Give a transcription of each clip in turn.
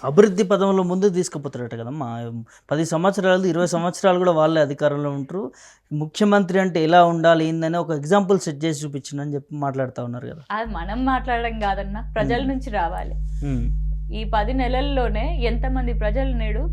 అభివృద్ధి పదంలో ముందుకు తీసుకుపోతారట కదమ్మా. 10 సంవత్సరాలు 20 సంవత్సరాలు కూడా వాళ్ళే అధికారంలో ఉంటారు. ముఖ్యమంత్రి అంటే ఎలా ఉండాలి ఏందని ఒక ఎగ్జాంపుల్ సెట్ చేసి చూపించిందని చెప్పి మాట్లాడుతూ ఉన్నారు కదా. అది మనం మాట్లాడడం కాదన్నా, ప్రజల నుంచి రావాలి. ఉమ్, ఈ 10 నెలల్లోనే ఎంతమంది ప్రజలు నేడు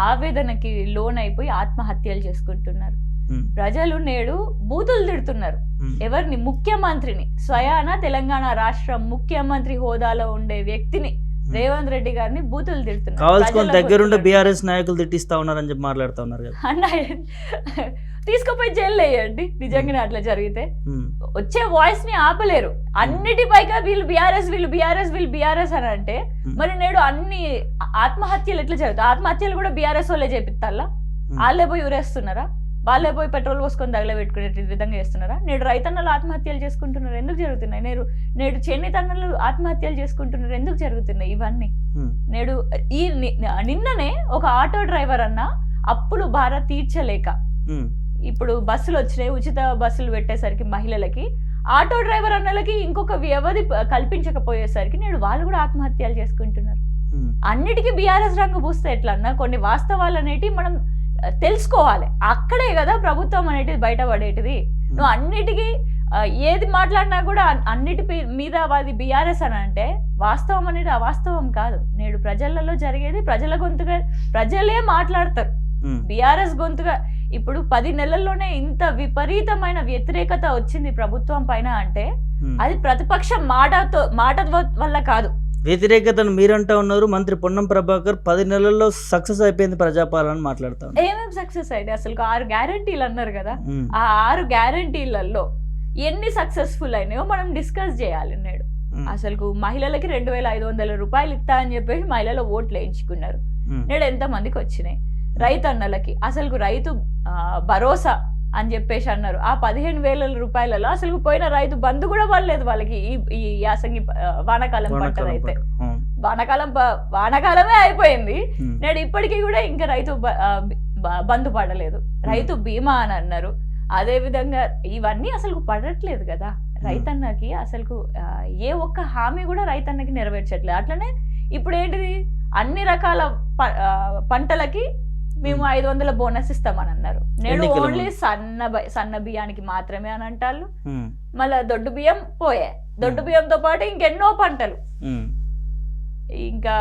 ఆవేదనకి లోన్ అయిపోయి ఆత్మహత్యలు చేసుకుంటున్నారు. ఉమ్, ప్రజలు నేడు బూతులు తిడుతున్నారు. ఉమ్, ఎవరిని? ముఖ్యమంత్రిని, స్వయాన తెలంగాణ రాష్ట్రం ముఖ్యమంత్రి హోదాలో ఉండే వ్యక్తిని, రేవంత్ రెడ్డి గారిని బూతులు తిడుతున్నారు. కావాల్సుకొని దగ్గరుండే బీఆర్ఎస్ నాయకులు తిట్టిస్తా ఉన్నారని చెప్పి మాట్లాడుతూ ఉన్నారు కదా. అన్న తీసుకుపోయి జైలు వేయండి నిజంగానే అట్లా జరిగితే. ఉమ్, వచ్చే వాయిస్ ని ఆపలేరు. అన్నిటిపైగా వీళ్ళు బీఆర్ఎస్ వీళ్ళు బీఆర్ఎస్ వీళ్ళు బీఆర్ఎస్ అని అంటే మరి నేడు అన్ని ఆత్మహత్యలు ఎట్లా జరుగుతాయి? ఆత్మహత్యలు కూడా బీఆర్ఎస్ వాళ్ళే చేపిస్తారా? వాళ్ళే పోయి ఊరేస్తున్నారా? వాళ్ళే పోయి పెట్రోల్ పోసుకొని తగలబెట్టుకునే విధంగా చేస్తున్నారా? నేడు రైతన్నలు ఆత్మహత్యలు చేసుకుంటున్నారు, ఎందుకు జరుగుతున్నాయి? నేడు చేనేతన్నలు ఆత్మహత్యలు చేసుకుంటున్నారు, ఎందుకు జరుగుతున్నాయి ఇవన్నీ? నేడు ఈ నిన్ననే ఒక ఆటో డ్రైవర్ అన్న అప్పులు భారం తీర్చలేక, ఇప్పుడు బస్సులు వచ్చినాయి, ఉచిత బస్సులు పెట్టేసరికి మహిళలకి, ఆటో డ్రైవర్ అన్నలకి ఇంకొక వ్యవధి కల్పించకపోయేసరికి నేడు వాళ్ళు కూడా ఆత్మహత్యలు చేసుకుంటున్నారు. అన్నిటికీ బీఆర్ఎస్ రంగు పూస్తే ఎట్లన్నా? కొన్ని వాస్తవాలు అనేటివి మనం తెలుసుకోవాలి. అక్కడే కదా ప్రభుత్వం అనేటిది బయటపడేటిది. నువ్వు అన్నిటికీ ఏది మాట్లాడినా కూడా అన్నిటి మీద అది బీఆర్ఎస్ అని అంటే వాస్తవం అనేది అవాస్తవం కాదు. నేడు ప్రజలలో జరిగేది ప్రజల గొంతుగా ప్రజలే మాట్లాడతారు. బీఆర్ఎస్ గొంతుగా ఇప్పుడు 10 నెలల్లోనే ఇంత విపరీతమైన వ్యతిరేకత వచ్చింది ప్రభుత్వం పైన అంటే అది ప్రతిపక్షం మాట వల్ల కాదు. వ్యతిరేకతను మీరంటా ఉన్నారు. మంత్రి పొన్నం ప్రభాకర్ 10 నెలల్లో సక్సెస్ అయిపోయింది ప్రజాపాలన మాట్లాడుతాం. ఏమేమి సక్సెస్ అయింది? అసలు 6 గ్యారంటీలు అన్నారు కదా. ఆ 6 గ్యారంటీలలో ఎన్ని సక్సెస్ఫుల్ అయినాయో మనం డిస్కస్ చేయాలి. నేడు అసలు మహిళలకి 2500 రూపాయలు ఇస్తా అని చెప్పేసి మహిళలు ఓట్లు వేయించుకున్నారు. నేడు ఎంత మందికి వచ్చినాయి? రైతన్నలకి అసలు రైతు భరోసా అని చెప్పేసి అన్నారు. ఆ 15,000 రూపాయలలో అసలు పోయిన రైతు బంధు కూడా పడలేదు వాళ్ళకి. ఈ యాసంగి వానాకాలం పంటదైతే వానాకాలమే అయిపోయింది. నేడు ఇప్పటికీ కూడా ఇంకా రైతు బంధు పడలేదు. రైతు బీమా అని అన్నారు. అదే విధంగా ఇవన్నీ అసలు పడట్లేదు కదా రైతన్నకి. అసలు ఏ ఒక్క హామీ కూడా రైతన్నకి నెరవేర్చట్లేదు. అట్లనే ఇప్పుడు ఏంటిది, అన్ని రకాల పంటలకి మేము 500 బోనస్ ఇస్తామని అన్నారు. నేడు ఓన్లీ సన్న బియ్యానికి మాత్రమే అని అంటారు. మళ్ళా దొడ్డు బియ్యం పోయే, దొడ్డు బియ్యంతో పాటు ఇంకెన్నో పంటలు, ఇంకా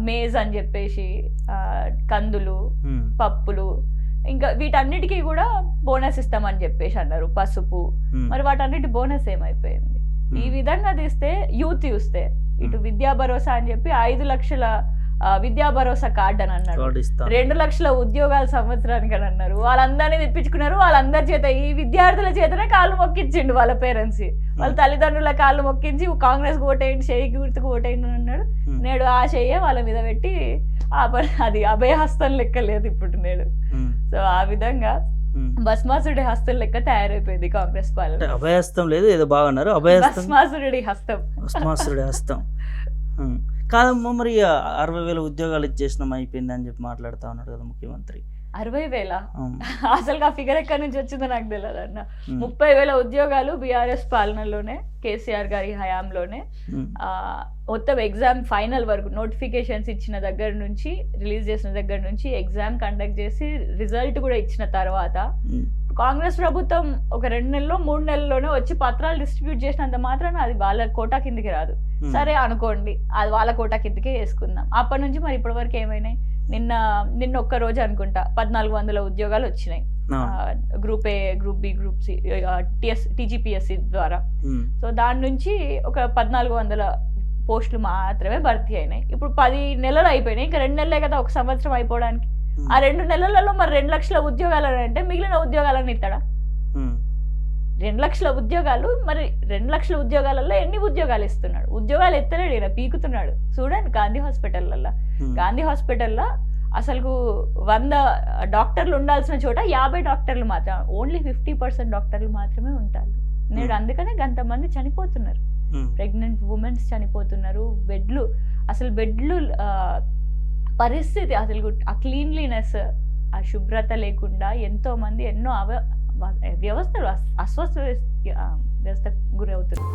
మేజ్ అని చెప్పేసి కందులు, పప్పులు, ఇంకా వీటన్నిటికీ కూడా బోనస్ ఇస్తామని చెప్పేసి అన్నారు. పసుపు, మరి వాటన్నిటి బోనస్ ఏమైపోయింది? ఈ విధంగా తీస్తే యూత్ చూస్తే ఇటు విద్యా భరోసా అని చెప్పి 5 లక్షల విద్యా భరోసా కార్డు అని అన్నారు. 2 లక్షల ఉద్యోగాల సంవత్సరానికి అని అన్నారు. వాళ్ళందరినీ తెప్పించుకున్నారు. వాళ్ళందరి చేత, ఈ విద్యార్థుల చేతనే కాళ్ళు మొక్కించిండు వాళ్ళ పేరెంట్స్. వాళ్ళ తల్లిదండ్రుల కాళ్ళు మొక్కించి కాంగ్రెస్ ఓటేయండి, చేయి గుర్తుకు ఓటేయండి అని అన్నాడు. నేడు ఆ చెయ్య వాళ్ళ మీద పెట్టి అది అభయహస్తం లెక్క లేదు ఇప్పుడు నేడు. సో ఆ విధంగా భస్మాసుడి హస్తం లెక్క తయారైపోయింది కాంగ్రెస్ పాలన. అభయహస్తం లేదు, ఏదో బాగున్నారు. భస్మాసుడి హస్తం, భస్మాసుడి హస్తం కాదమ్మా. మరి 60,000 ఉద్యోగాలు ఇచ్చేసినాం అయిపోయింది అని చెప్పి మాట్లాడుతూ ఉన్నాడు కదా ముఖ్యమంత్రి. 60,000 అసలు ఆ ఫిగర్ ఎక్కడి నుంచి వచ్చిందో నాకు తెలియదు అన్న. 30,000 ఉద్యోగాలు బీఆర్ఎస్ పాలనలోనే, కేసీఆర్ గారి హయాంలోనే మొత్తం ఎగ్జామ్ ఫైనల్ వరకు నోటిఫికేషన్స్ ఇచ్చిన దగ్గర నుంచి, రిలీజ్ చేసిన దగ్గర నుంచి ఎగ్జామ్ కండక్ట్ చేసి రిజల్ట్ కూడా ఇచ్చిన తర్వాత కాంగ్రెస్ ప్రభుత్వం ఒక 2 నెలల్లో 3 నెలల్లోనే వచ్చి పత్రాలు డిస్ట్రిబ్యూట్ చేసినంత మాత్రాన అది వాళ్ళ కోటా కిందికి రాదు. సరే అనుకోండి, అది వాళ్ళ కోటా కిందికే వేసుకుందాం. అప్పటి నుంచి మరి ఇప్పటి వరకు ఏమైనాయి? నిన్న ఒక్క రోజు అనుకుంటా 1400 ఉద్యోగాలు వచ్చినాయి. Group A, group B, group C, TGPSC ద్వారా. సో దాని నుంచి ఒక 1400 పోస్టులు మాత్రమే భర్తీ అయినాయి. ఇప్పుడు 10 నెలలు అయిపోయినాయి. ఇంకా 2 నెలలే కదా ఒక సంవత్సరం అయిపోవడానికి. ఆ 2 నెలలలో మరి 2 లక్షల ఉద్యోగాలు అంటే మిగిలిన ఉద్యోగాలను ఇస్తాడా? 2 లక్షల ఉద్యోగాలు, మరి 2 లక్షల ఉద్యోగాలలో ఎన్ని ఉద్యోగాలు ఇస్తున్నాడు? ఉద్యోగాలు ఎత్తలేడు, ఈయన పీకుతున్నాడు. చూడండి గాంధీ హాస్పిటల్లో, గాంధీ హాస్పిటల్లో అసలు 100 డాక్టర్లు ఉండాల్సిన చోట 50 డాక్టర్లు మాత్రం, ఓన్లీ 50% డాక్టర్లు మాత్రమే ఉంటారు. నేడు అందుకనే అంతమంది చనిపోతున్నారు. ప్రెగ్నెంట్ ఉమెన్స్ చనిపోతున్నారు. బెడ్లు పరిస్థితి అసలు ఆ క్లీన్లీనెస్, ఆ శుభ్రత లేకుండా ఎంతో మంది ఎన్నో వ్యవస్థలు అస్వస్థ వ్యవస్థకు గురవుతున్నారు.